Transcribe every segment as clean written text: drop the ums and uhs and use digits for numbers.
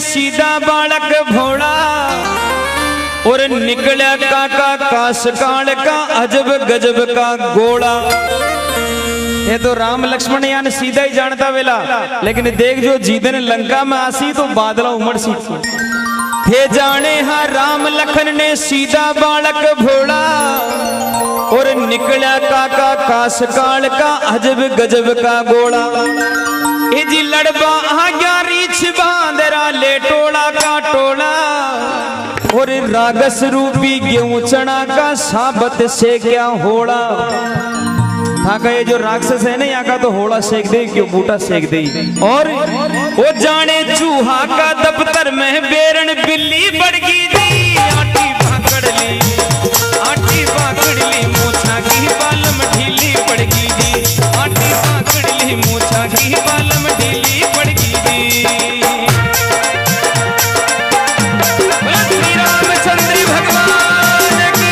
सीधा बालक भोला और निकला काका काश काल का अजब गजब का गोला। ये तो राम लक्ष्मण यान सीधा ही जानता वेला, लेकिन देख जो जीदन लंका में आसी तो बादला उमड़ सी थे जाने हाँ राम लखन ने सीधा बालक भोला और निकला काका काश काल का अजब गजब का गोला। ए जी लड़बा आ गया रीछ बांदरा ले टोला का टोला और रागस रूपी गेहूं चना का साबत से क्या होड़ा। था का ये जो राक्षस है ना यहाँ का तो होड़ा सेक दे क्यों बूटा सेक दे। और वो जाने चूहा का दफ्तर में बेरन बिल्ली बढ़गी दी आटी भाकड़ ली मोछा की बालम ढीली पड़गी दी आटी भाकड़ ली मोछा की बालम ढीली पड़गी दी। श्री रामचंद्र भगवान की।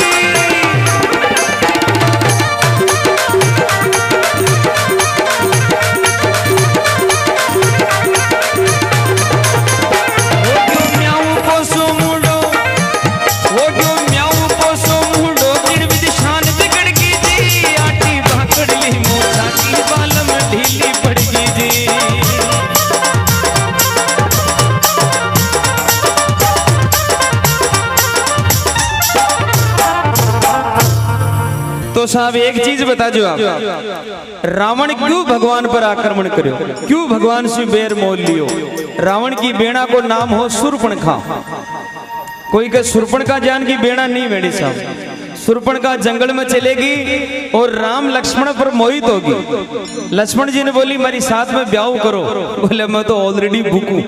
तो साहब एक चीज बता जो आप, रावण क्यों भगवान पर आक्रमण करो, क्यों भगवान से बैर मोल लियो। रावण की बेड़ा को नाम हो शूर्पणखा। कोई के शूर्पणखा जान की बेड़ा नहीं बेड़ी साहब। शूर्पणखा जंगल में चलेगी और राम लक्ष्मण पर मोहित होगी। लक्ष्मण जी ने बोली मेरी साथ में ब्याह करो। बोले मैं तो ऑलरेडी भूखू,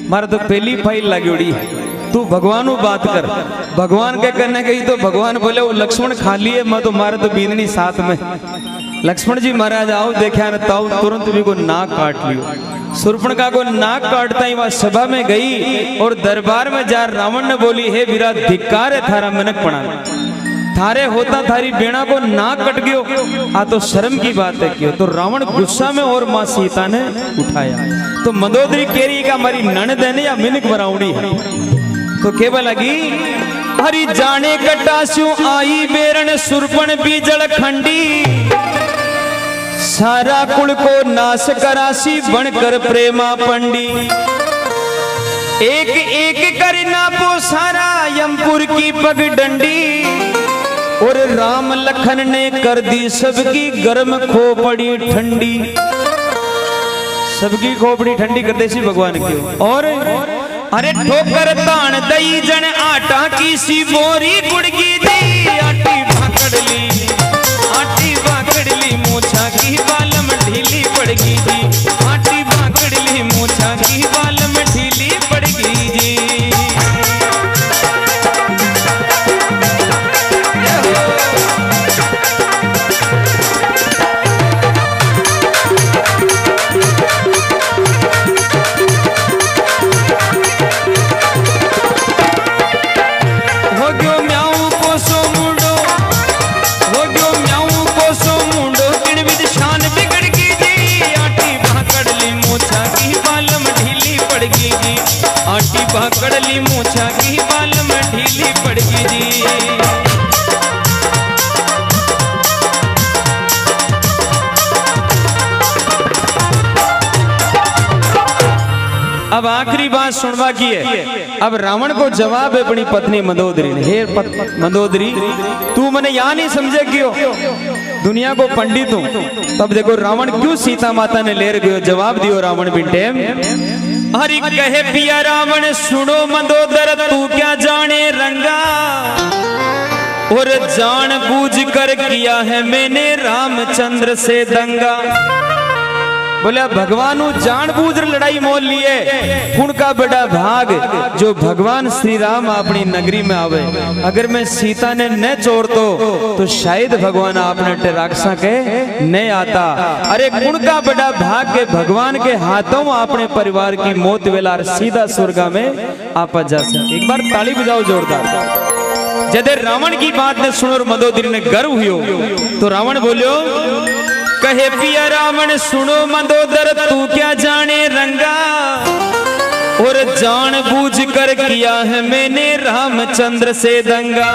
मारा तो पहली फाइल लगी उड़ी, तू भगवान बात कर। भगवान के करने गई तो भगवान बोले वो लक्ष्मण खा लिए, मैं तो मारे तो बींदनी साथ में। लक्ष्मण जी महाराज आओ देखा न ताऊ तुरंत भी को नाक काट लियो। शूर्पणखा को नाक काटता ही वहां सभा में गई और दरबार में जा रावण ने बोली हे वीरा धिक्कार है थारा मनक पड़ा, थारे होता थारी बेड़ा को नाक कट गयो, आ तो शर्म की बात है क्यों। तो रावण गुस्सा में और मां सीता ने उठाया। तो मंदोदरी केरी का हमारी ननद है या मिनक बराउड़ी है। तो केवल लगी हरी जाने कटासु आई बेरन सुरपण बीजल खंडी सारा कुल को नाश करासी बनकर प्रेमा पंडी। एक एक कर नापो सारा यमपुर की पगडंडी और राम लखन ने कर दी सबकी गर्म खोपड़ी ठंडी। सबकी खोपड़ी ठंडी कर देसी भगवान की। और अरे ठोकर तान दई जन आटा की सी बोरी गुड़गी दी आटी भाकड़ ली मोछा की बालम ढीली पड़गी दी आटी भाकड़ ली मोछा की बालम ढीली पड़गी जी। पकड़ ली मूछा की बालम ढीली पड़गी जी। अब आखिरी बात सुनवा की है। अब रावण को जवाब है अपनी पत्नी मंदोदरी ने, हे मंदोदरी तू मने यहाँ नहीं समझे क्यों, दुनिया को पंडित हूं। तब देखो रावण क्यों सीता माता ने ले गयो, जवाब दियो रावण बिंटे। हरि कहे पिया रावण सुनो मंदोदर तू क्या जाने रंगा और जान बूझ कर किया है मैंने रामचंद्र से दंगा। बोले भगवान जानबूझ लड़ाई मोल लिए उनका बड़ा भाग जो भगवान श्री राम अपनी नगरी में आवे। अगर मैं सीता ने न चोर तो शायद भगवान आपने राक्षा के न आता। अरे उनका बड़ा भाग के भगवान के हाथों अपने परिवार की मौत वेला सीधा स्वर्ग में आप जा सके। एक बार ताली बजाओ जोरदार। जब रावण की बात ने सुनो और मंदोदरी ने गर्व हुयो तो रावण बोलियो कहे पिया रावण सुनो मंदोदर तू क्या जाने रंगा और जानबूझ कर किया है मैंने रामचंद्र से दंगा।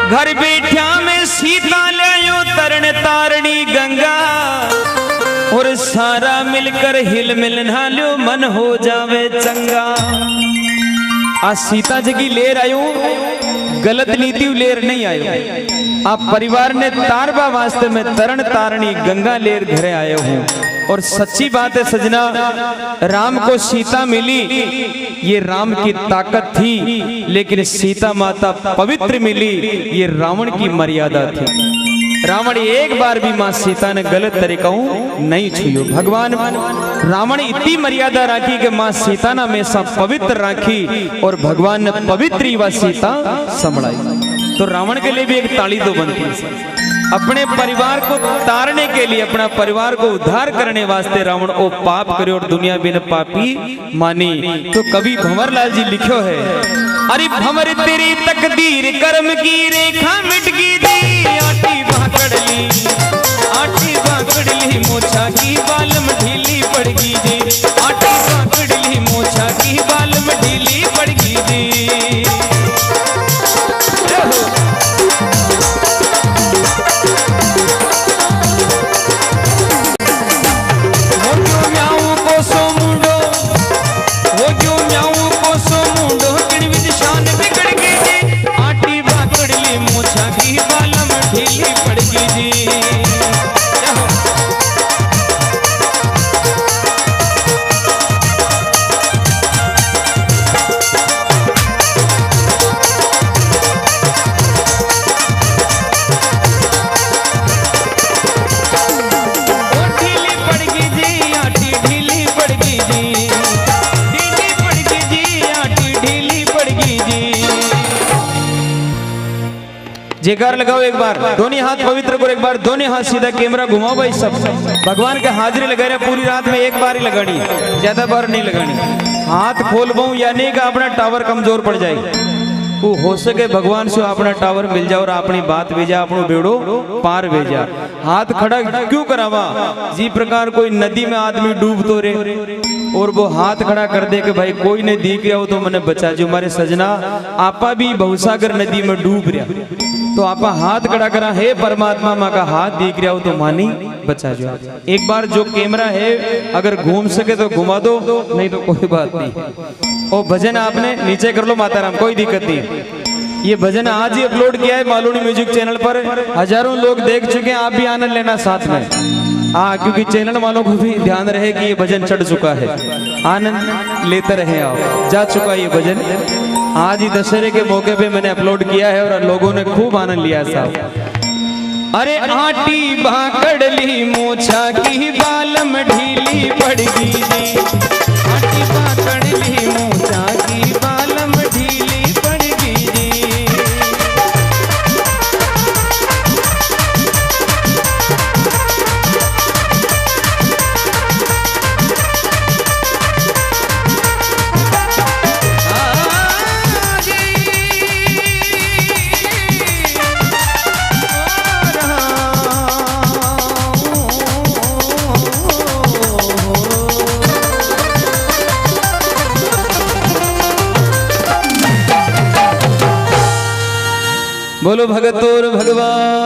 घर बैठा में सीता लायो तरण तारणी गंगा, और सारा मिलकर हिल मिल नालो मन हो जावे चंगा। आज सीता जी की लेर आयो, गलत नीति लेर नहीं आयो। आप परिवार ने तारबा वास्ते में तरण तारणी गंगा लेर घरे आए हूं। और सच्ची बात है सजना, राम को सीता मिली ये राम की ताकत थी, लेकिन सीता माता पवित्र मिली ये रावण की मर्यादा थी। रावण एक बार भी मां सीता ने गलत तरीकाओं नहीं छुयो। भगवान रावण इतनी मर्यादा राखी कि मां सीता ने हमेशा पवित्र राखी, और भगवान ने पवित्र व सीता संभळाई। तो रावण के लिए भी एक ताली तो बनती है। अपने परिवार को तारने के लिए, अपना परिवार को उद्धार करने वास्ते रावण ओ पाप करे और दुनिया बिन पापी मानी। तो कवि भंवरलाल जी लिखो है, अरे भंवर तेरी तकदीर कर्म की रेखा मिट गई दी। आटी बाकड़ ली मोछा की बालम ढीली पड़ गई जी। आटी बाकड़ ली मोछा की बालम ढीली पड़ गई जी। जयकार लगाओ एक बार, दोनों हाथ पवित्र करो एक बार, दोनों हाथ सीधा कैमरा घुमाओ भाई सब। भगवान के हाजिरी लगा रहे पूरी रात में, एक बार ही लगानी, ज्यादा बार नहीं लगानी। हाथ खोल पाऊं या नहीं का अपना टावर कमजोर पड़ जाए। वो हो सके भगवान से अपना टावर मिल जाओ और अपनी बात भेजा, अपनो बेड़ो पार भेजा। हाथ खड़ा क्यों करावा? जी प्रकार कोई नदी में आदमी डूब तो रे, और वो हाथ खड़ा कर दे कि भाई कोई नहीं दिख रहा हो तो मैंने बचा जो। हमारे सजना आपा भी बहुसागर नदी में डूब रहा, तो आपा हाथ खड़ा करा, हे परमात्मा माँ का हाथ दिख रहा हो तो मानी बचा जो। एक बार जो कैमरा है अगर घूम सके तो घुमा दो, नहीं तो कोई बात नहीं। और भजन आपने नीचे कर लो माताराम, कोई दिक्कत नहीं। ये भजन आज ही अपलोड किया है मालूनी म्यूजिक चैनल पर, हजारों लोग देख चुके हैं। आप भी आनंद लेना साथ में, हाँ, क्योंकि चैनल वालों को भी ध्यान रहे कि ये भजन चढ़ चुका है, आनंद लेते रहे। आप जा चुका है ये भजन, आज ही दशहरे के मौके पे मैंने अपलोड किया है और लोगों ने खूब आनंद लिया साहब। अरे आटी बाकड़ ली मोछा की बालम ढीली पड़ गई जी। आटी बाकड़ ली मोछा की बालम ढीली पड़ गई जी। बोलो भगतोर भगवान